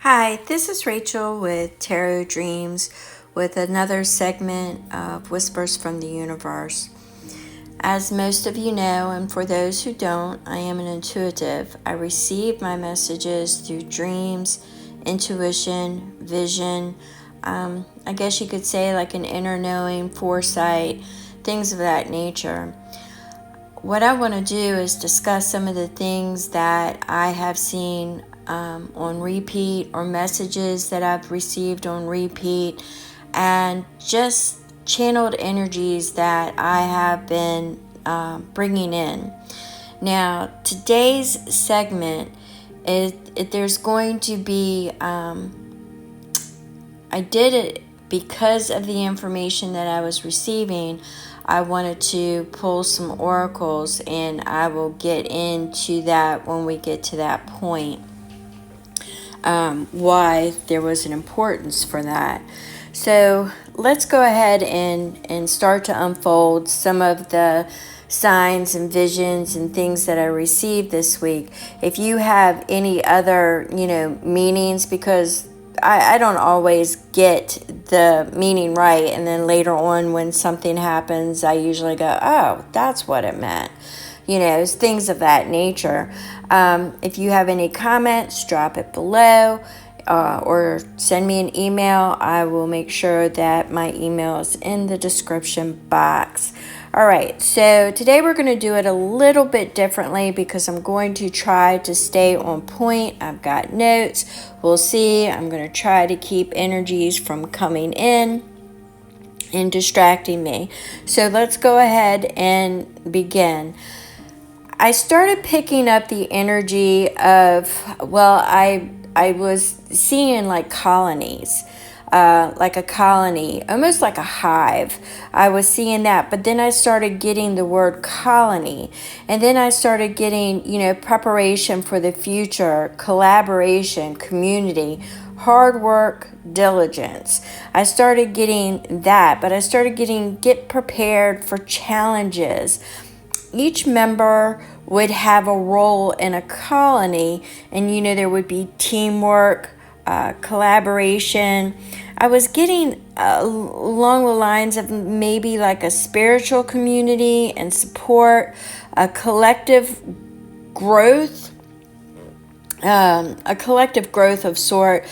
Hi, this is Rachel with Tarot Dreams with another segment of Whispers from the Universe. As most of you know, and for those who don't, I am an intuitive. I receive my messages through dreams, intuition, vision. I guess you could say like an inner knowing, foresight, things of that nature. What I want to do is discuss some of the things that I have seen on repeat, or messages that I've received on repeat, and just channeled energies that I have been bringing in. Now, today's segment there's going to be, I did it because of the information that I was receiving. I wanted to pull some oracles, and I will get into that when we get to that point. Why there was an importance for that. So let's go ahead and start to unfold some of the signs and visions and things that I received this week. If you have any other, meanings, because I don't always get the meaning right, and then later on when something happens, I usually go, oh, that's what it meant. Things of that nature. If you have any comments, drop it below or send me an email. I will make sure that my email is in the description box. All right, so today we're going to do it a little bit differently because I'm going to try to stay on point. I've got notes. We'll see. I'm going to try to keep energies from coming in and distracting me. So let's go ahead and begin. I started picking up the energy of, I was seeing like colonies, like a colony, almost like a hive. I was seeing that, but then I started getting the word colony, and then I started getting, preparation for the future, collaboration, community, hard work, diligence. I started getting that, but I started get prepared for challenges. Each member would have a role in a colony, and there would be teamwork, collaboration. I was getting along the lines of maybe like a spiritual community and support, a collective growth, of sort.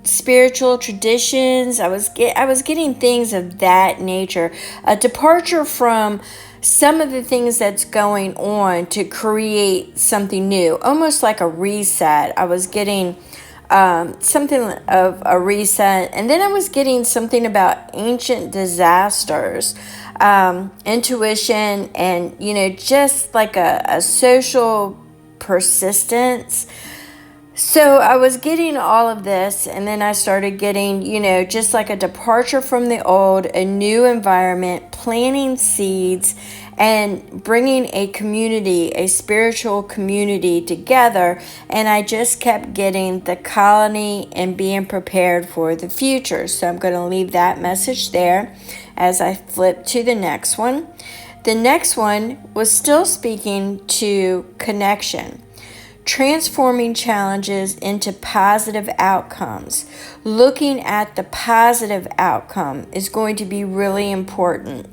Spiritual traditions. I was getting things of that nature. A departure from some of the things that's going on to create something new, almost like a reset. I was getting something of a reset, and then I was getting something about ancient disasters, intuition, and just like a social persistence. So I was getting all of this, and then I started getting, just like a departure from the old, a new environment, planting seeds, and bringing a community, a spiritual community together. And I just kept getting the colony and being prepared for the future. So I'm going to leave that message there as I flip to the next one. The next one was still speaking to connection. Transforming challenges into positive outcomes. Looking at the positive outcome is going to be really important.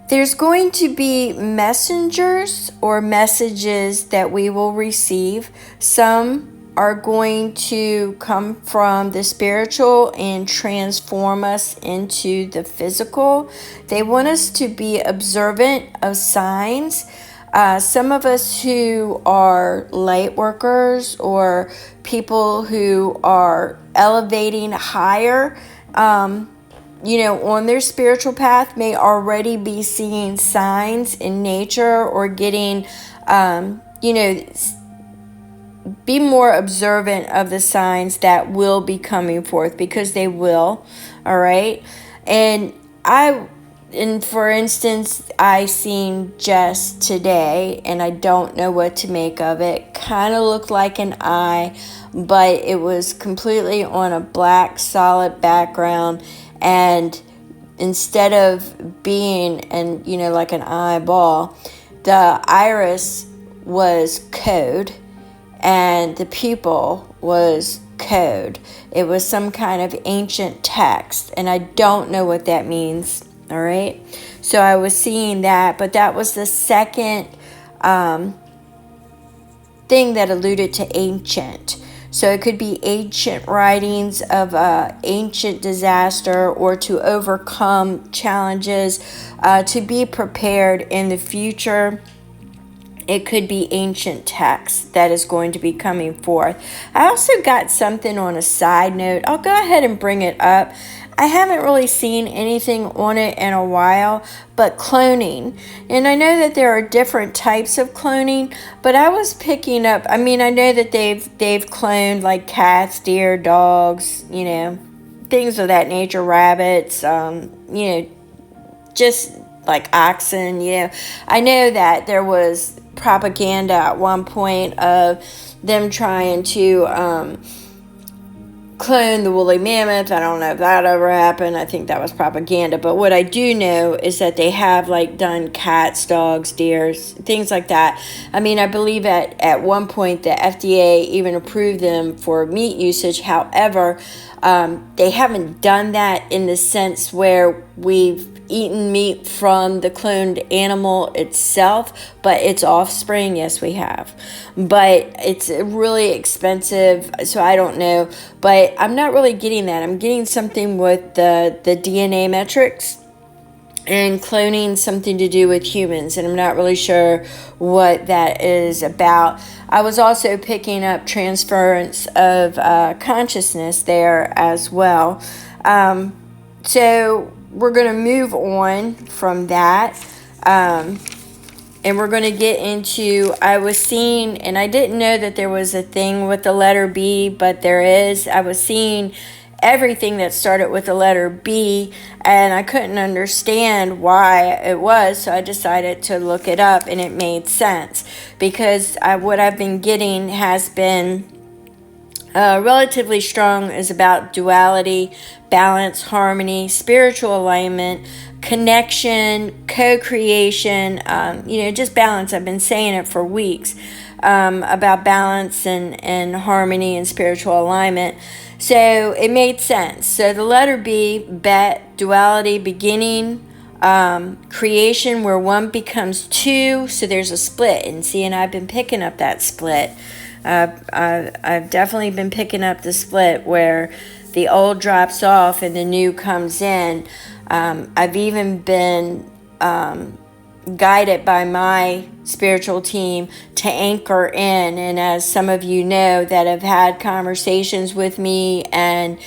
There's going to be messengers or messages that we will receive. Some are going to come from the spiritual and transform us into the physical. They want us to be observant of signs. Some of us who are light workers or people who are elevating higher, on their spiritual path may already be seeing signs in nature or getting, be more observant of the signs that will be coming forth, because they will, all right? And for instance, I seen Jess today, and I don't know what to make of it. Kind of looked like an eye, but it was completely on a black solid background, and instead of being like an eyeball, the iris was code and the pupil was code. It was some kind of ancient text, and I don't know what that means. All right. So I was seeing that, but that was the second thing that alluded to ancient. So it could be ancient writings of ancient disaster, or to overcome challenges, to be prepared in the future. It could be ancient text that is going to be coming forth. I also got something on a side note. I'll go ahead and bring it up. I haven't really seen anything on it in a while, but cloning. And I know that there are different types of cloning, but I was picking up, I know that they've cloned like cats, deer, dogs, things of that nature, rabbits, just like oxen, I know that there was propaganda at one point of them trying to clone the woolly mammoth. I don't know if that ever happened. I think that was propaganda. But what I do know is that they have done cats, dogs, deers, things like that. I believe at one point the FDA even approved them for meat usage. However, they haven't done that in the sense where we've eaten meat from the cloned animal itself, but its offspring, yes, we have. But it's really expensive, so I don't know. But I'm not really getting that. I'm getting something with the DNA metrics, and cloning something to do with humans, and I'm not really sure what that is about. I was also picking up transference of consciousness there as well. So we're going to move on from that, and we're going to get into, I was seeing, and I didn't know that there was a thing with the letter B, but there is. I was seeing everything that started with the letter B, and I couldn't understand why it was, so I decided to look it up, and it made sense, because what I've been getting has been relatively strong, is about duality, balance, harmony, spiritual alignment, connection, co-creation, just balance. I've been saying it for weeks, about balance and harmony and spiritual alignment. So it made sense. So the letter B, bet, duality, beginning, creation, where one becomes two, so there's a split. And I've been picking up that split. I've definitely been picking up the split where the old drops off and the new comes in. I've even been guided by my spiritual team to anchor in, and as some of you know that have had conversations with me and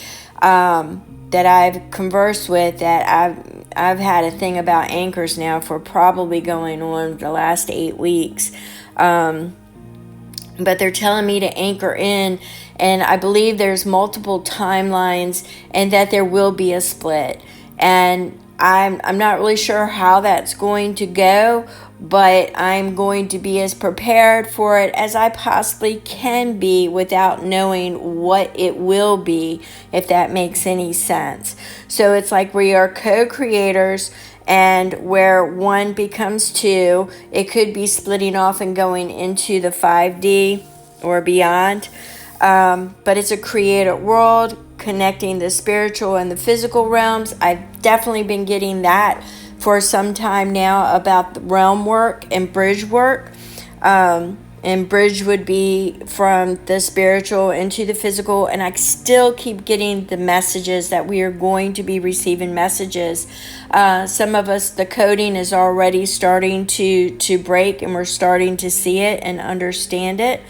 that I've conversed with, that I've had a thing about anchors now for probably going on the last 8 weeks. But they're telling me to anchor in, and I believe there's multiple timelines and that there will be a split. And I'm not really sure how that's going to go, but I'm going to be as prepared for it as I possibly can be without knowing what it will be, if that makes any sense. So it's like we are co-creators, and where one becomes two, it could be splitting off and going into the 5D or beyond. But it's a created world, connecting the spiritual and the physical realms. I've definitely been getting that for some time now about the realm work and bridge work. And bridge would be from the spiritual into the physical. And I still keep getting the messages that we are going to be receiving messages. Some of us, the coding is already starting to break, and we're starting to see it and understand it.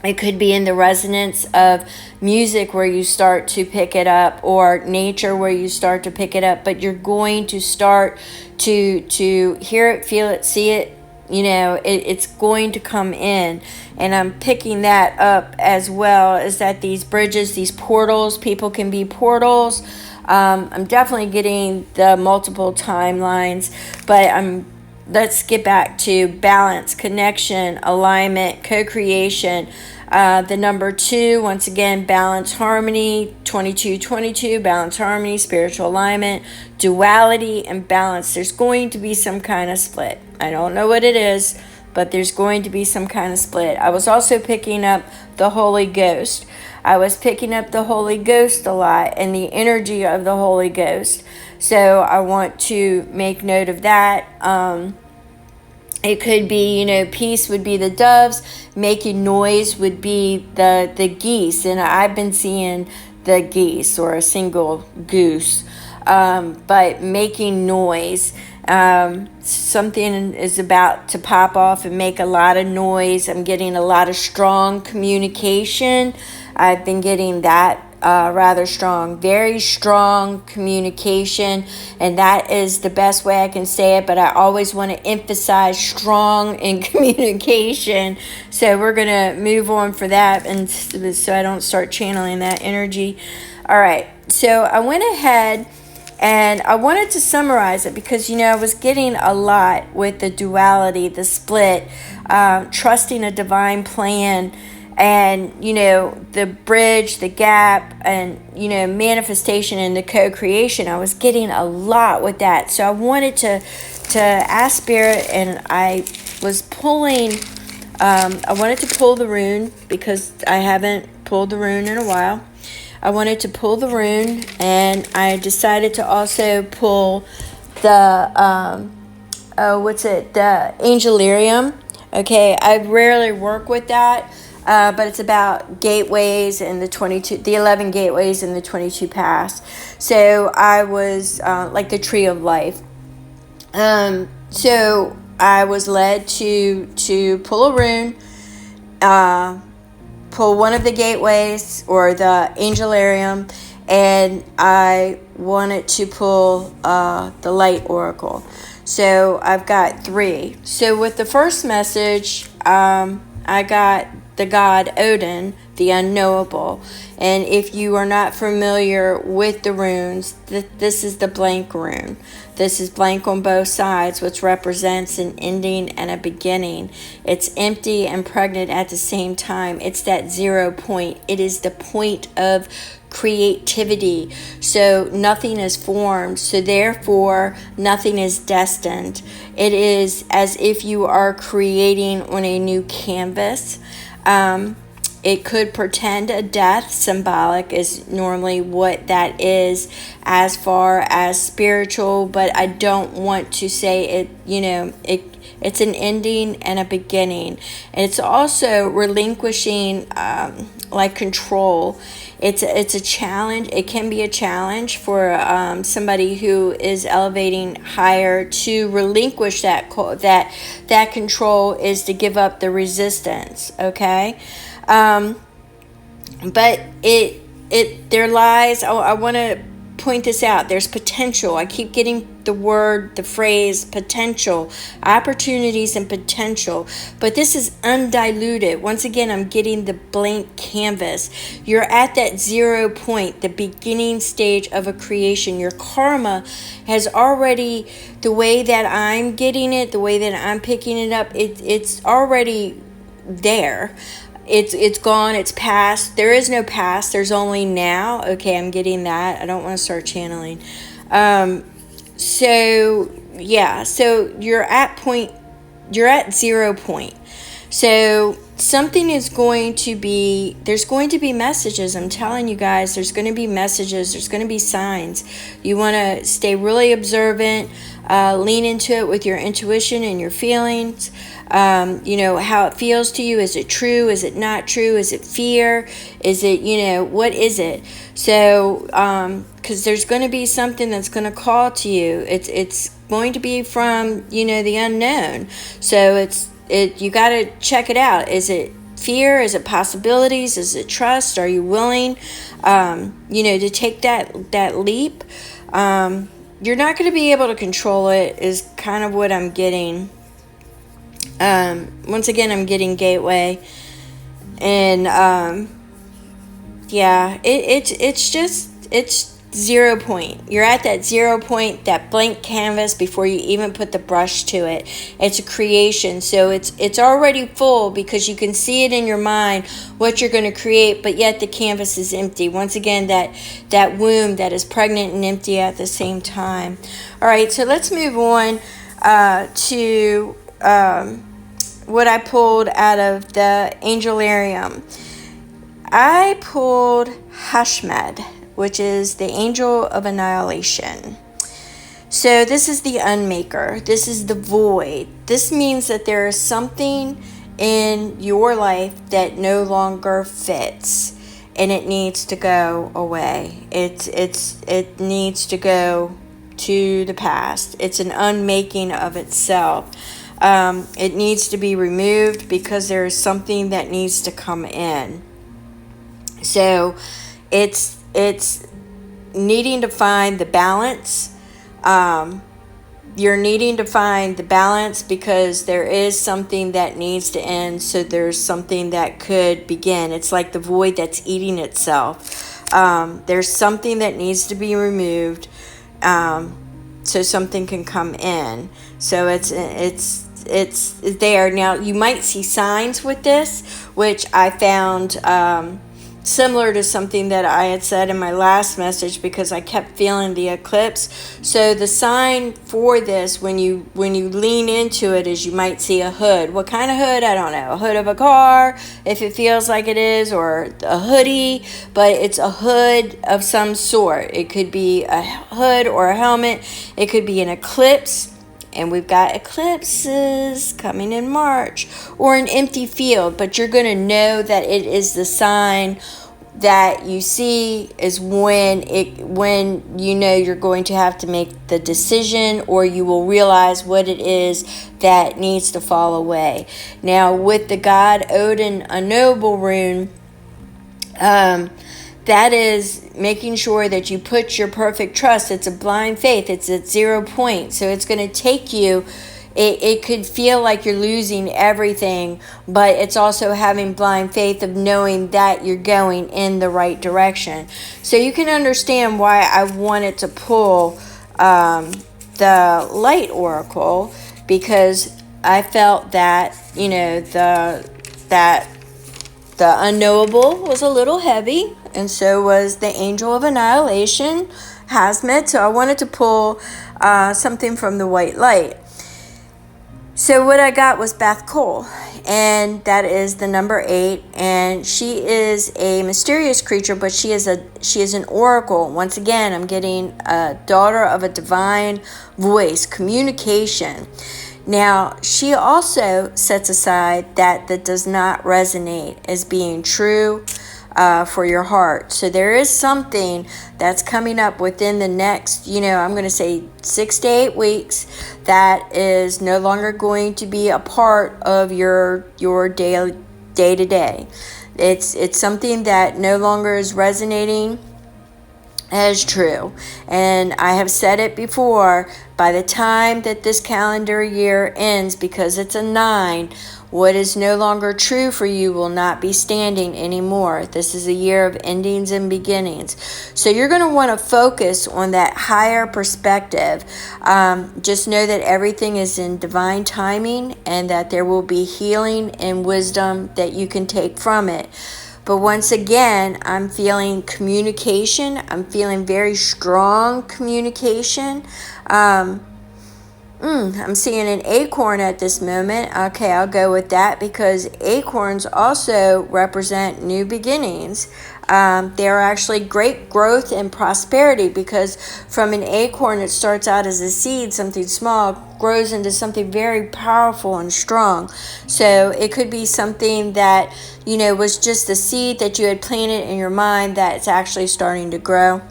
It could be in the resonance of music where you start to pick it up, or nature where you start to pick it up, but you're going to start to hear it, feel it, see it. It's going to come in, and I'm picking that up as well, is that these bridges, these portals, people can be portals. I'm definitely getting the multiple timelines, but let's get back to balance, connection, alignment, co-creation. The number 2, once again, balance, harmony, 2222, balance, harmony, spiritual alignment, duality, and balance. There's going to be some kind of split. I don't know what it is, but there's going to be some kind of split. I was also picking up the Holy Ghost. I was picking up the Holy Ghost a lot and the energy of the Holy Ghost. So I want to make note of that. It could be, peace would be the doves, making noise would be the geese. And I've been seeing the geese or a single goose, but making noise. Something is about to pop off and make a lot of noise. I'm getting a lot of strong communication. I've been getting that rather strong, very strong communication, and that is the best way I can say it, but I always want to emphasize strong in communication. So we're going to move on for that, and so I don't start channeling that energy. All right, so I went ahead and I wanted to summarize it because, I was getting a lot with the duality, the split, trusting a divine plan, and, the bridge, the gap, and, manifestation and the co-creation. I was getting a lot with that. So I wanted to ask Spirit, and I was pulling, I wanted to pull the rune because I haven't pulled the rune in a while. I wanted to pull the rune, and I decided to also pull the, the Angelarium. Okay, I rarely work with that, but it's about gateways and the 11 gateways and the 22 paths. So I was like the tree of life. So I was led to pull a rune, pull one of the gateways or the Angelarium, and I wanted to pull the light oracle. So I've got 3. So with the first message, I got the god Odin, the unknowable. And if you are not familiar with the runes, this is the blank rune. This is blank on both sides, which represents an ending and a beginning. It's empty and pregnant at the same time. It's that 0 point. It is the point of creativity. So nothing is formed. So therefore, nothing is destined. It is as if you are creating on a new canvas. It could portend a death. Symbolic is normally what that is as far as spiritual, but I don't want to say it, it's an ending and a beginning. And it's also relinquishing like control. It's a challenge. It can be a challenge for somebody who is elevating higher to relinquish that control is to give up the resistance. Okay. But there lies, I want to point this out. There's potential. I keep getting the phrase potential, opportunities and potential, but this is undiluted. Once again, I'm getting the blank canvas. You're at that 0 point, the beginning stage of a creation. Your karma has already, the way that I'm getting it, the way that I'm picking it up, it's already there. It's gone, it's past. There is no past, there's only now. Okay, I'm getting that. I don't want to start channeling. So you're at 0 point. So something is going to be, there's going to be messages. I'm telling you guys, there's going to be messages, there's going to be signs. You want to stay really observant, lean into it with your intuition and your feelings. How it feels to you. Is it true? Is it not true? Is it fear? Is it, what is it? So, because there's going to be something that's going to call to you. It's going to be from, the unknown. So you got to check it out. Is it fear? Is it possibilities? Is it trust? Are you willing, to take that leap? You're not going to be able to control it is kind of what I'm getting. Once again, I'm getting gateway, and it's 0 point. You're at that 0 point, that blank canvas before you even put the brush to it. It's a creation, so it's already full because you can see it in your mind what you're going to create, but yet the canvas is empty. Once again, that womb that is pregnant and empty at the same time. All right, so let's move on to what I pulled out of the Angelarium. I pulled Hashmed, which is the angel of annihilation. So this is the unmaker. This is the void. This means that there is something in your life that no longer fits, and it needs to go away. It needs to go to the past. It's an unmaking of itself. It needs to be removed because there is something that needs to come in. So it's needing to find the balance. You're needing to find the balance because there is something that needs to end, so there's something that could begin. It's like the void that's eating itself. There's something that needs to be removed, so something can come in. So it's there. Now, you might see signs with this, which I found similar to something that I had said in my last message, because I kept feeling the eclipse. So the sign for this, when you lean into it, is you might see a hood. What kind of hood? I don't know. A hood of a car, if it feels like it is, or a hoodie, but it's a hood of some sort. It could be a hood or a helmet. It could be an eclipse. And we've got eclipses coming in March, or an empty field, but you're going to know that it is the sign that you see is when you know you're going to have to make the decision, or you will realize what it is that needs to fall away. Now, with the God Odin Unknowable rune, that is making sure that you put your perfect trust. It's a blind faith. It's at 0 point. So it's going to take you, it could feel like you're losing everything, but it's also having blind faith of knowing that you're going in the right direction. So you can understand why I wanted to pull the Light Oracle, because I felt that, that the unknowable was a little heavy, and so was the angel of annihilation, Hazmet. So I wanted to pull something from the white light. So what I got was Beth Cole, and that is the number 8, and she is a mysterious creature, but she is an oracle. Once again, I'm getting a daughter of a divine voice, communication. Now, she also sets aside that does not resonate as being true for your heart. So there is something that's coming up within the next, I'm going to say 6 to 8 weeks, that is no longer going to be a part of your day to day. It's something that no longer is resonating as true. And I have said it before, by the time that this calendar year ends, because it's a 9, what is no longer true for you will not be standing anymore. This is a year of endings and beginnings. So you're going to want to focus on that higher perspective. Just know that everything is in divine timing, and that there will be healing and wisdom that you can take from it. But once again, I'm feeling communication. I'm feeling very strong communication. I'm seeing an acorn at this moment. Okay, I'll go with that, because acorns also represent new beginnings. They are actually great growth and prosperity, because from an acorn, it starts out as a seed, something small, grows into something very powerful and strong. So it could be something that, was just a seed that you had planted in your mind that's actually starting to grow.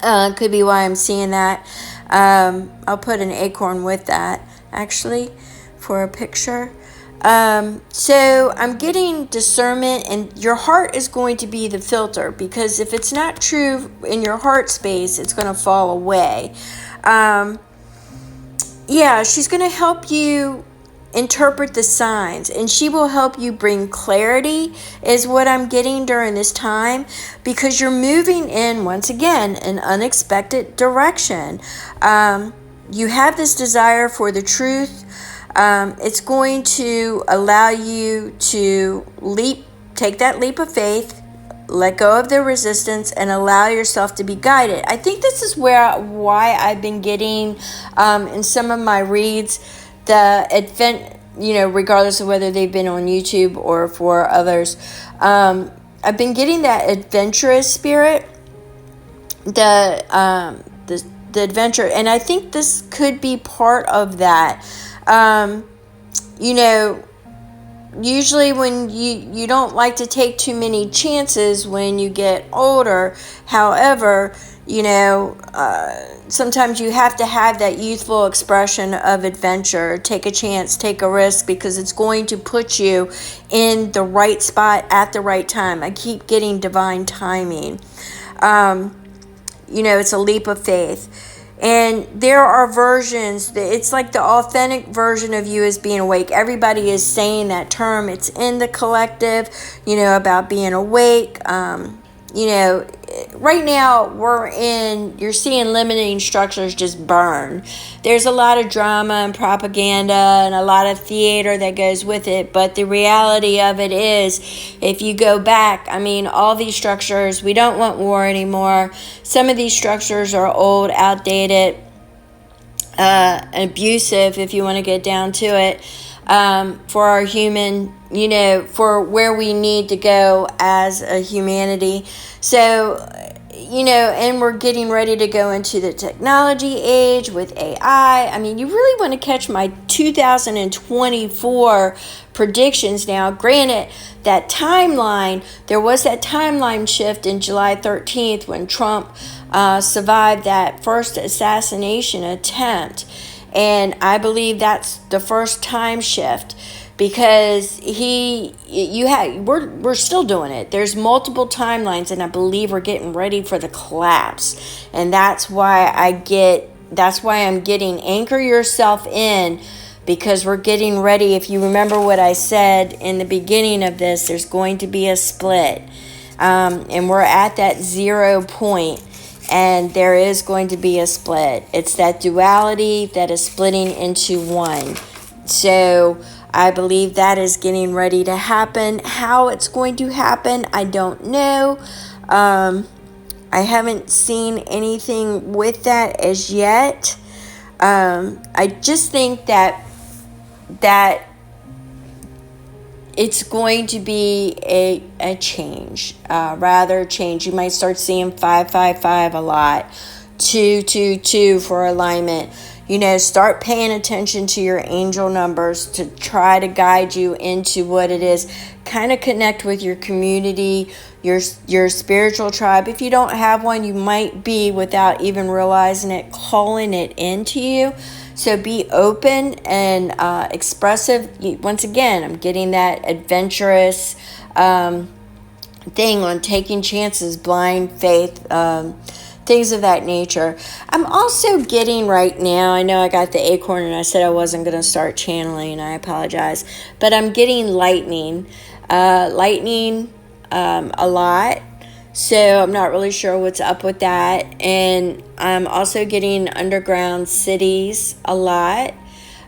Could be why I'm seeing that. I'll put an acorn with that, actually, for a picture. So I'm getting discernment, and your heart is going to be the filter, because if it's not true in your heart space, it's going to fall away. She's going to help you interpret the signs, and she will help you bring clarity, is what I'm getting during this time, because you're moving in, once again, an unexpected direction. You have this desire for the truth. It's going to allow you to take that leap of faith, let go of the resistance, and allow yourself to be guided. I think this is why I've been getting in some of my reads the regardless of whether they've been on YouTube or for others. I've been getting that adventurous spirit, the adventure, and I think this could be part of that. Usually when you don't like to take too many chances when you get older. However, sometimes you have to have that youthful expression of adventure. Take a chance, take a risk, because it's going to put you in the right spot at the right time. I keep getting divine timing. It's a leap of faith. And there are versions, it's like the authentic version of you is being awake. Everybody is saying that term. It's in the collective, about being awake. Right now you're seeing limiting structures just burn. There's a lot of drama and propaganda and a lot of theater that goes with it. But the reality of it is, if you go back, all these structures, we don't want war anymore. Some of these structures are old, outdated, abusive, if you want to get down to it, for our human, for where we need to go as a humanity. So, and we're getting ready to go into the technology age with AI. You really want to catch my 2024 predictions now. Granted, that timeline, there was that timeline shift in July 13th when Trump survived that first assassination attempt. And I believe that's the first time shift, because we're still doing it. There's multiple timelines, and I believe we're getting ready for the collapse. And that's why I'm getting anchor yourself in, because we're getting ready. If you remember what I said in the beginning of this, there's going to be a split. And we're at that 0 point. And there is going to be a split. It's that duality that is splitting into one. So I believe that is getting ready to happen. How it's going to happen, I don't know. I haven't seen anything with that as yet. I just think that it's going to be a change, change. You might start seeing 555 a lot, 222 for alignment. Start paying attention to your angel numbers to try to guide you into what it is. Kind of connect with your community, your spiritual tribe. If you don't have one, you might be, without even realizing it, calling it into you. So be open and expressive. Once again, I'm getting that adventurous thing on taking chances, blind faith, things of that nature. I'm also getting right now, I know I got the acorn and I said I wasn't going to start channeling, I apologize, but I'm getting lightning a lot. So I'm not really sure what's up with that. And I'm also getting underground cities a lot.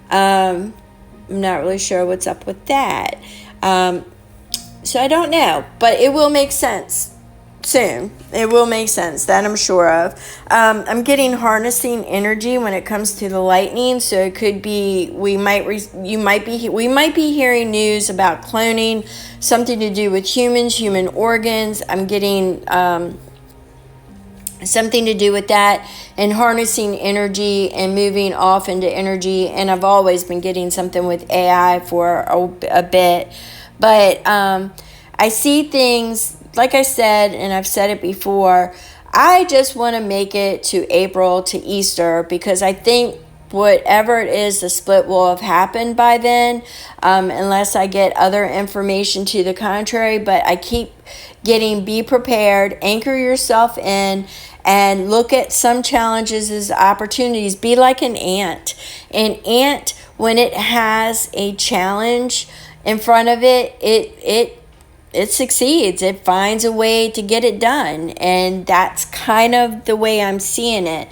I'm not really sure what's up with that. So I don't know, but it will make sense soon. It will make sense, that I'm sure of. I'm getting harnessing energy when it comes to the lightning. So it could be, we might be hearing news about cloning, something to do with humans, human organs. I'm getting something to do with that, and harnessing energy and moving off into energy. And I've always been getting something with AI for a bit, but I see things, like I said, and I've said it before, I just want to make it to April, to Easter, because I think whatever it is, the split will have happened by then, unless I get other information to the contrary. But I keep getting, be prepared, anchor yourself in, and look at some challenges as opportunities. Be like an ant. An ant, when it has a challenge in front of it, it succeeds. It finds a way to get it done. And that's kind of the way I'm seeing it.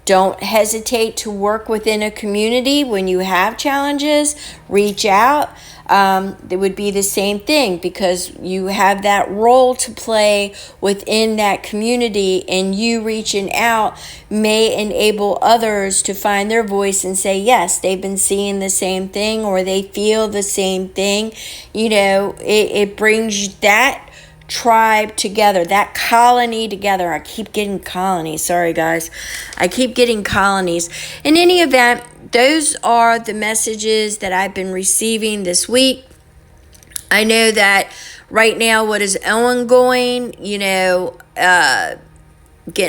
Don't hesitate to work within a community when you have challenges. Reach out. It would be the same thing, because you have that role to play within that community, and you reaching out may enable others to find their voice and say, yes, they've been seeing the same thing, or they feel the same thing. It brings that tribe together, that colony together. I keep getting colonies. Sorry, guys. I keep getting colonies. In any event, those are the messages that I've been receiving this week. I know that right now what is ongoing, getting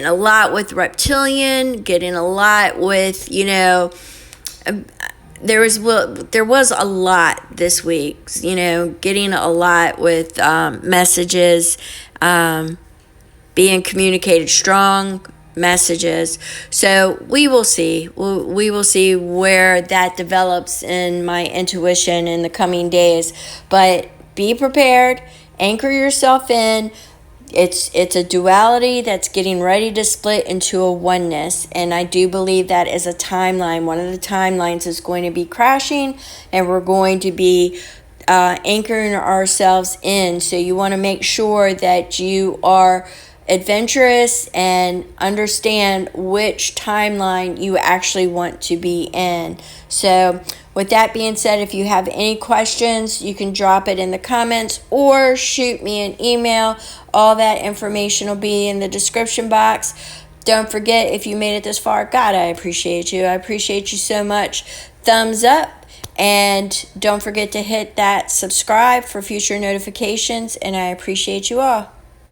a lot with reptilian, getting a lot with, there was a lot this week, getting a lot with messages, being communicated strong messages. So we will see. We will see where that develops in my intuition in the coming days. But be prepared. Anchor yourself in. It's a duality that's getting ready to split into a oneness. And I do believe that is a timeline. One of the timelines is going to be crashing, and we're going to be anchoring ourselves in. So you want to make sure that you are adventurous and understand which timeline you actually want to be in. So with that being said, if you have any questions, you can drop it in the comments or shoot me an email. All that information will be in the description box. Don't forget, if you made it this far, God, I appreciate you. I appreciate you so much. Thumbs up. And don't forget to hit that subscribe for future notifications. And I appreciate you all.